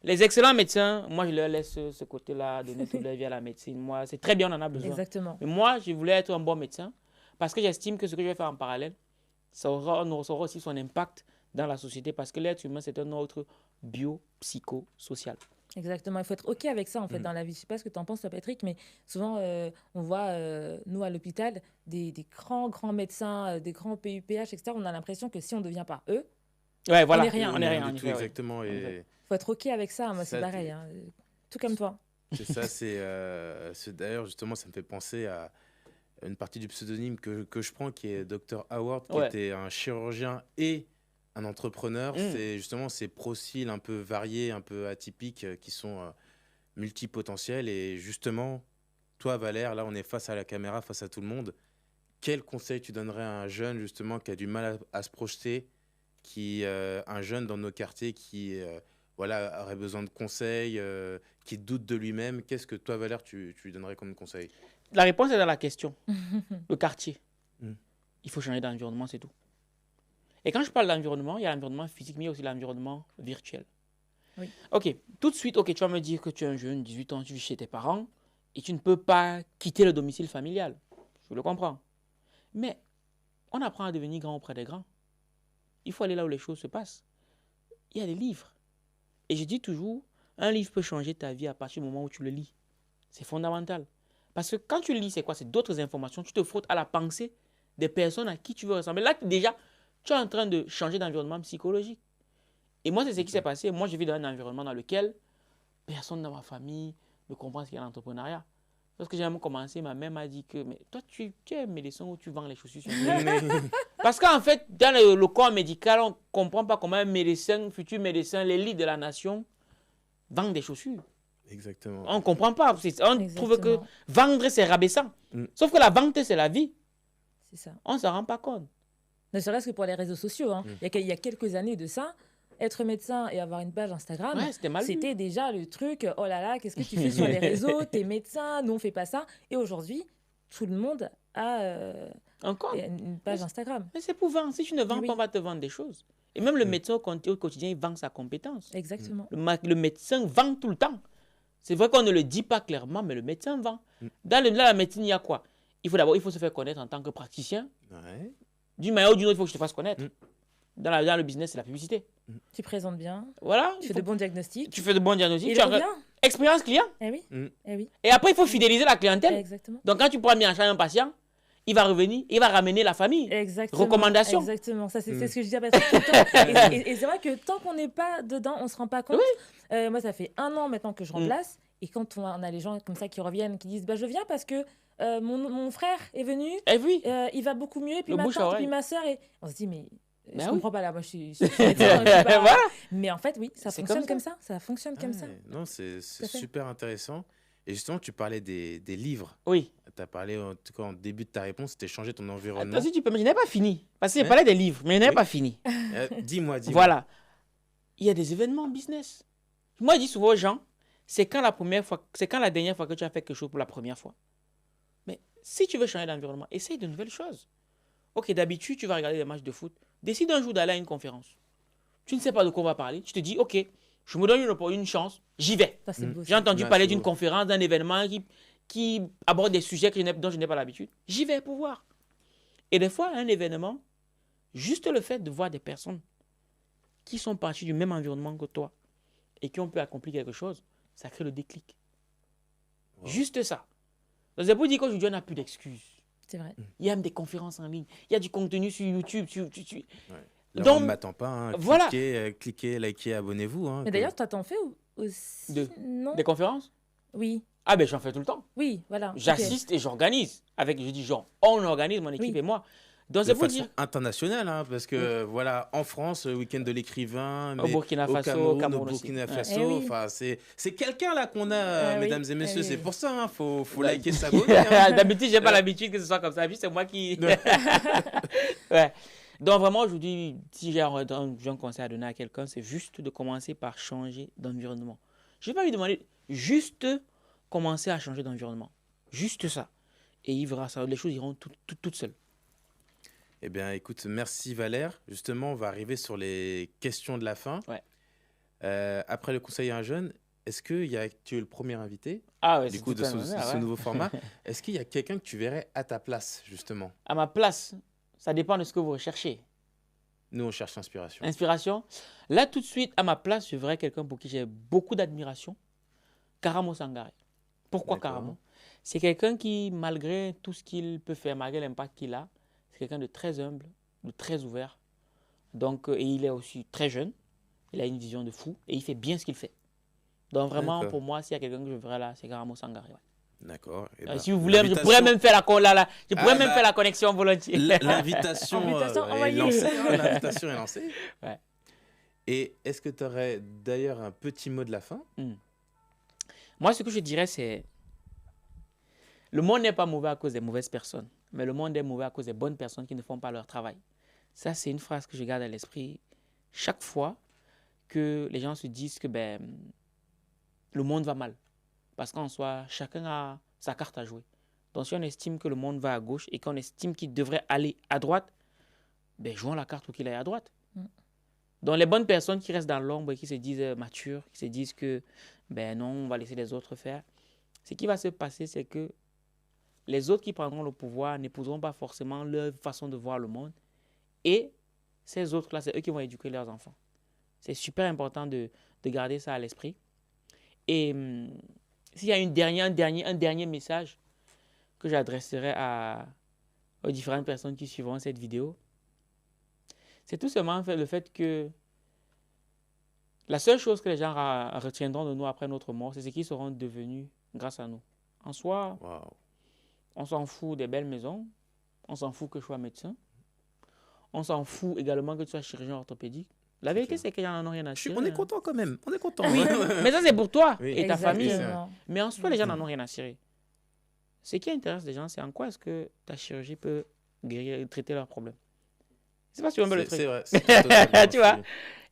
Les excellents médecins, moi, je leur laisse ce côté-là, donner toute leur vie à la médecine. Moi, c'est très bien, on en a besoin. Exactement. Mais moi, je voulais être un bon médecin parce que j'estime que ce que je vais faire en parallèle, ça aura aussi son impact dans la société parce que l'être humain, c'est un autre bio-psycho-social. Exactement, il faut être OK avec ça en fait dans la vie. Je ne sais pas ce que tu en penses, toi, Patrick, mais souvent, on voit, nous, à l'hôpital, des grands médecins, des grands PUPH, etc. On a l'impression que si on ne devient pas eux, voilà. On n'est rien. On est rien du tout, exactement. Il faut être OK avec ça. Moi, c'est pareil. Hein. Tout comme toi. C'est ça, d'ailleurs, justement, ça me fait penser à une partie du pseudonyme que je prends, qui est Dr. Howard, qui était un chirurgien et un entrepreneur. C'est justement ces profils un peu variés, un peu atypiques, qui sont multipotentiels. Et justement, toi, Valère, là, on est face à la caméra, face à tout le monde. Quel conseil tu donnerais à un jeune, justement, qui a du mal à se projeter, un jeune dans nos quartiers qui aurait besoin de conseils, qui doute de lui-même? Qu'est-ce que toi, Valère, tu lui donnerais comme conseil? La réponse est dans la question. Le quartier. il faut changer d'environnement, c'est tout. Et quand je parle d'environnement, il y a l'environnement physique, mais il y a aussi l'environnement virtuel. Oui. Ok, tout de suite, ok, tu vas me dire que tu es un jeune, 18 ans, tu vis chez tes parents et tu ne peux pas quitter le domicile familial. Je le comprends. Mais on apprend à devenir grand auprès des grands. Il faut aller là où les choses se passent. Il y a des livres. Et je dis toujours, un livre peut changer ta vie à partir du moment où tu le lis. C'est fondamental. Parce que quand tu lis, c'est quoi? C'est d'autres informations. Tu te frottes à la pensée des personnes à qui tu veux ressembler. Là, déjà, tu es en train de changer d'environnement psychologique. Et moi, c'est ce qui s'est passé. Moi, je vis dans un environnement dans lequel personne dans ma famille ne comprend ce qu'est l'entrepreneuriat. Lorsque j'ai même commencé, ma mère m'a dit que mais toi, tu es médecin ou tu vends les chaussures sur Parce qu'en fait, dans le corps médical, on ne comprend pas comment un médecin, futur médecin, l'élite de la nation, vend des chaussures. Exactement. On ne comprend pas. On trouve que vendre, c'est rabaissant. Sauf que la vente, c'est la vie. C'est ça. On ne s'en rend pas compte. Ne serait-ce que pour les réseaux sociaux. Hein. Il y a quelques années de ça, être médecin et avoir une page Instagram, c'était déjà le truc, oh là là, qu'est-ce que tu fais sur les réseaux, t'es médecin, nous on fait pas ça. Et aujourd'hui, tout le monde a une page Instagram. Mais c'est pour vendre. Si tu ne vends pas, on va te vendre des choses. Et même le médecin au quotidien, il vend sa compétence. Exactement. Le médecin vend tout le temps. C'est vrai qu'on ne le dit pas clairement, mais le médecin vend. Dans la médecine, il y a quoi? Il faut se faire connaître en tant que praticien. Ouais. D'une manière ou d'une autre, il faut que je te fasse connaître. Dans le business, c'est la publicité. Tu présentes bien. Voilà. Tu fais de bons diagnostics. Tu fais de bons diagnostics. Tu as expérience client. Eh oui. Eh oui. Et après, il faut fidéliser la clientèle. Exactement. Donc, quand tu prends bien en charge un patient, il va revenir, il va ramener la famille. Exactement. Recommandation. Exactement. Ça, c'est ce que je dis à Patrick tout le temps. Et c'est vrai que tant qu'on n'est pas dedans, on ne se rend pas compte. Oui. Moi, ça fait 1 an maintenant que je remplace. Et quand on a les gens comme ça qui reviennent, qui disent je viens parce que mon frère est venu, il va beaucoup mieux, et puis ma tante, et puis ma soeur. Et on se dit, mais je ne comprends pas là, moi je suis médecin, voilà. Mais en fait, oui, ça fonctionne comme ça. Ça fonctionne comme ça. Non, c'est super intéressant. Et justement, tu parlais des livres. Oui. Tu as parlé, en tout cas, en début de ta réponse, c'était changer ton environnement. Attends, si tu peux, mais je n'ai pas fini. Parce que je parlais des livres, mais je n'ai pas fini. Dis-moi. Voilà. Il y a des événements business. Moi, je dis souvent aux gens, c'est quand la dernière fois que tu as fait quelque chose pour la première fois. Mais si tu veux changer d'environnement, essaye de nouvelles choses. Ok, d'habitude, tu vas regarder des matchs de foot. Décide un jour d'aller à une conférence. Tu ne sais pas de quoi on va parler. Tu te dis, ok, je me donne une chance, j'y vais. J'ai entendu parler d'une conférence, d'un événement qui aborde des sujets dont je n'ai pas l'habitude. J'y vais pour voir. Et des fois, un événement, juste le fait de voir des personnes qui sont parties du même environnement que toi et qui ont pu accomplir quelque chose, ça crée le déclic. Wow. Juste ça. Donc, c'est pour dire qu'aujourd'hui, on n'a plus d'excuses. C'est vrai. Il y a même des conférences en ligne. Il y a du contenu sur YouTube. Là, donc, on ne m'attend pas. Hein. Voilà. Cliquez, likez, abonnez-vous. Hein, mais d'ailleurs, toi, t'en fais aussi non? Des conférences? Oui. Ah, ben j'en fais tout le temps. Oui, voilà. J'assiste et j'organise. Je dis genre, on organise, mon équipe et moi. Donc, de façon internationale, hein, parce que voilà, en France, le week-end de l'écrivain, au Burkina Faso, au Burkina Faso, c'est quelqu'un là qu'on a, mesdames et messieurs, c'est pour ça, faut liker, s'abonner. Hein. D'habitude, j'ai pas l'habitude que ce soit comme ça, c'est moi qui. Ouais. Donc vraiment, aujourd'hui, si j'ai un conseil à donner à quelqu'un, c'est juste de commencer par changer d'environnement. Je ne vais pas lui demander, juste commencer à changer d'environnement. Juste ça. Et il verra ça, les choses iront toutes seules. Eh bien, écoute, merci Valère. Justement, on va arriver sur les questions de la fin. Ouais. Après le conseil à un jeune, est-ce que tu es le premier invité du coup, de ce nouveau format? Est-ce qu'il y a quelqu'un que tu verrais à ta place, justement? À ma place, ça dépend de ce que vous recherchez. Nous, on cherche l'inspiration. Inspiration. Là, tout de suite, à ma place, je verrais quelqu'un pour qui j'ai beaucoup d'admiration. Karamo Sangaré. Pourquoi Karamo? C'est quelqu'un qui, malgré tout ce qu'il peut faire, malgré l'impact qu'il a, c'est quelqu'un de très humble, de très ouvert. Donc, et il est aussi très jeune. Il a une vision de fou et il fait bien ce qu'il fait. Donc, vraiment, pour moi, s'il y a quelqu'un que je verrais là, c'est Karamo Sangaré. Ouais. D'accord. Si vous voulez, je pourrais même faire la connexion volontiers. L'invitation est lancée. L'invitation est lancée. Ouais. Et est-ce que tu aurais d'ailleurs un petit mot de la fin? Moi, ce que je dirais, c'est le monde n'est pas mauvais à cause des mauvaises personnes, mais le monde est mauvais à cause des bonnes personnes qui ne font pas leur travail. Ça, c'est une phrase que je garde à l'esprit chaque fois que les gens se disent que le monde va mal. Parce qu'en soi, chacun a sa carte à jouer. Donc, si on estime que le monde va à gauche et qu'on estime qu'il devrait aller à droite, ben, jouons la carte pour qu'il aille à droite. Donc, les bonnes personnes qui restent dans l'ombre et qui se disent matures, qui se disent que, ben non, on va laisser les autres faire, ce qui va se passer, c'est que les autres qui prendront le pouvoir n'épouseront pas forcément leur façon de voir le monde. Et ces autres-là, c'est eux qui vont éduquer leurs enfants. C'est super important de garder ça à l'esprit. Et s'il y a un dernier message que j'adresserai aux différentes personnes qui suivront cette vidéo, c'est tout simplement le fait que la seule chose que les gens retiendront de nous après notre mort, c'est ce qu'ils seront devenus grâce à nous. En soi, on s'en fout des belles maisons, on s'en fout que je sois médecin, on s'en fout également que tu sois chirurgien orthopédique. La vérité, c'est qu'il y en a rien à cirer. On est content quand même, on est content. Oui, mais ça, c'est pour toi et ta famille. Mais en soi, les gens n'en ont rien à cirer. Ce qui intéresse les gens, c'est en quoi est-ce que ta chirurgie peut guérir, traiter leurs problèmes. C'est pas si on veut le truc. C'est vrai. Tu vois?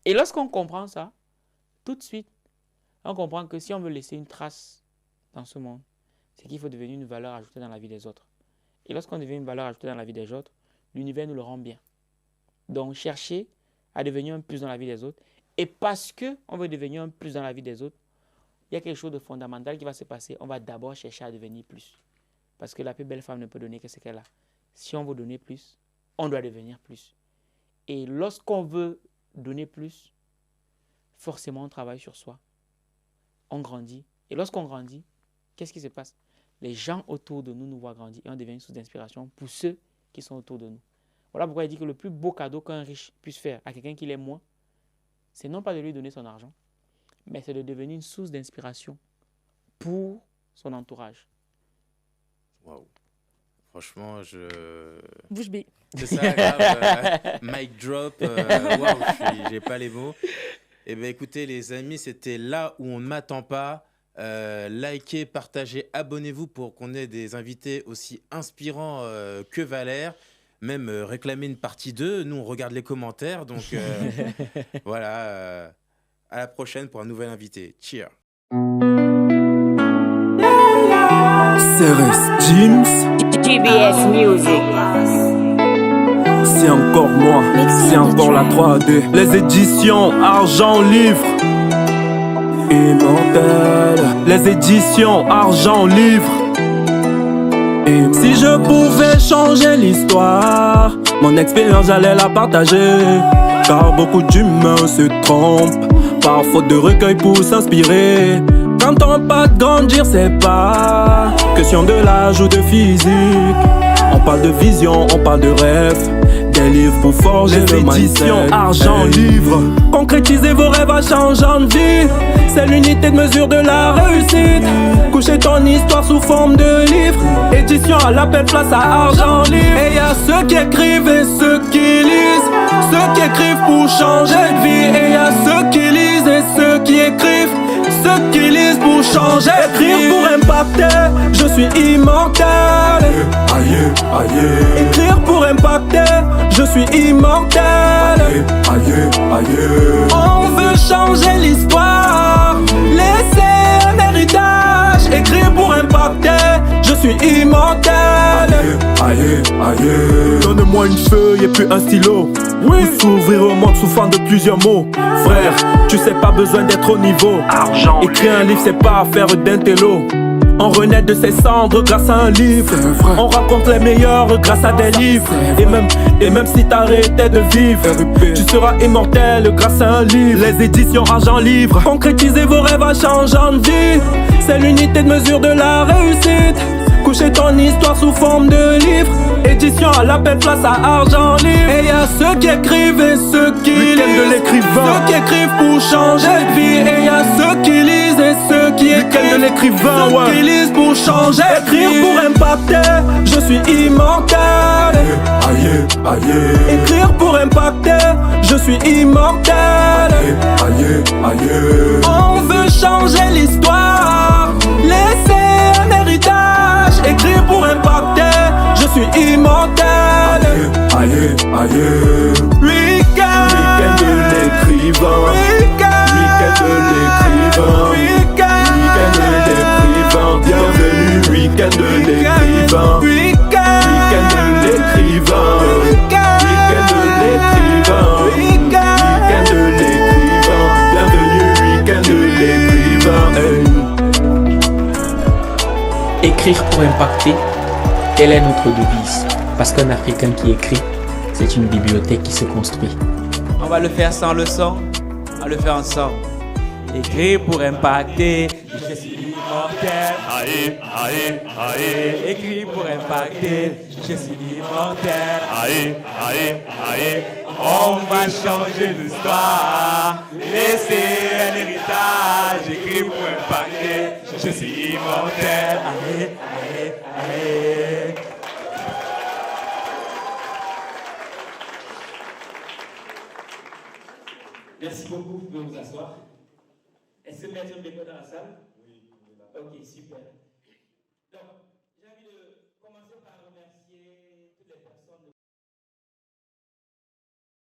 Et lorsqu'on comprend ça, tout de suite, on comprend que si on veut laisser une trace dans ce monde, c'est qu'il faut devenir une valeur ajoutée dans la vie des autres. Et lorsqu'on devient une valeur ajoutée dans la vie des autres, l'univers nous le rend bien. Donc, chercher à devenir un plus dans la vie des autres. Et parce qu'on veut devenir un plus dans la vie des autres, il y a quelque chose de fondamental qui va se passer. On va d'abord chercher à devenir plus. Parce que la plus belle femme ne peut donner que ce qu'elle a. Si on veut donner plus, on doit devenir plus. Et lorsqu'on veut donner plus, forcément, on travaille sur soi. On grandit. Et lorsqu'on grandit, qu'est-ce qui se passe? Les gens autour de nous nous voient grandir et on devient une source d'inspiration pour ceux qui sont autour de nous. Voilà pourquoi il dit que le plus beau cadeau qu'un riche puisse faire à quelqu'un qui l'aime moins, c'est non pas de lui donner son argent, mais c'est de devenir une source d'inspiration pour son entourage. Waouh. Franchement, bouche bée. C'est ça, grave. Mic drop. Waouh, j'ai pas les mots. Eh bien, écoutez, les amis, c'était Là où on ne m'attend pas. Likez, partagez, abonnez-vous pour qu'on ait des invités aussi inspirants que Valère. Même réclamer une partie 2. Nous, on regarde les commentaires. Donc, voilà. À la prochaine pour un nouvel invité. Cheers. CRS James, GBS Music. C'est encore moi, c'est encore la 3D. Les éditions Argent Livre, Immortel. Les éditions Argent Livre. Et si je pouvais changer l'histoire, mon expérience j'allais la partager. Car beaucoup d'humains se trompent par faute de recueil pour s'inspirer. Quand on pas de grandir, c'est pas question de l'âge ou de physique. On parle de vision, on parle de rêve. Des livres pour forger le mindset. Argent Livre. Concrétisez vos rêves à changeant de vie. C'est l'unité de mesure de la réussite. Coucher ton histoire sous forme de livre. Édition à l'appel, place à Argent Livre. Et y'a ceux qui écrivent et ceux qui lisent. Ceux qui écrivent pour changer de vie. Et y'a ceux qui lisent et ceux qui écrivent. Ceux qui lisent pour changer. Écrire pour impacter, je suis immortel. Aïe, aïe. Écrire pour impacter, je suis immortel. Aïe, aïe. On veut changer l'histoire, laisser un héritage. Écrire pour impacter, je suis immortel. Aïe, aïe. Donne-moi une feuille et puis un stylo. Oui, s'ouvrir au monde sous forme de plusieurs mots. Frère, tu sais pas besoin d'être au niveau. Argent. Écrire un livre, c'est pas affaire d'intello. On renaît de ses cendres grâce à un livre. On raconte les meilleurs grâce à des livres. Et même si t'arrêtais de vivre, tu seras immortel grâce à un livre. Les éditions Argent Livre. Concrétisez vos rêves à changeant de vie. C'est l'unité de mesure de la réussite. Coucher ton histoire sous forme de livre. Édition à l'appel, place à Argent Livre. Et y'a ceux qui écrivent et ceux qui lisent. de l'écrivain. Ceux qui écrivent pour changer de vie. Et y'a ceux qui lisent et ceux qui écrivent. de l'écrivain, ceux qui lisent pour changer de vie. Écrire pour impacter, je suis immortel. Aïe, aïe. Écrire pour impacter, je suis immortel. Aïe, aïe. On veut changer l'histoire, laisser un héritage. Écrire pour impacter, je suis immortel. Aïe, aïe. Week-end de l'écrivain. Week-end de l'écrivain. Week-end de l'écrivain. Bienvenue, week-end de l'écrivain. Écrire pour impacter, telle est notre devise. Parce qu'un Africain qui écrit, c'est une bibliothèque qui se construit. On va le faire sans le son, on va le faire ensemble. Écrire pour impacter, je suis immortel. Aïe, aïe, aïe. Écrire pour impacter, je suis immortel. Aïe, aïe, aïe. On va changer l'histoire, laisser un héritage. Écrire pour impacter, je suis immortel. Aïe, aïe, aïe. Merci beaucoup, vous pouvez vous asseoir. Est-ce que Maître Béco dans la salle? Oui. Ok, super.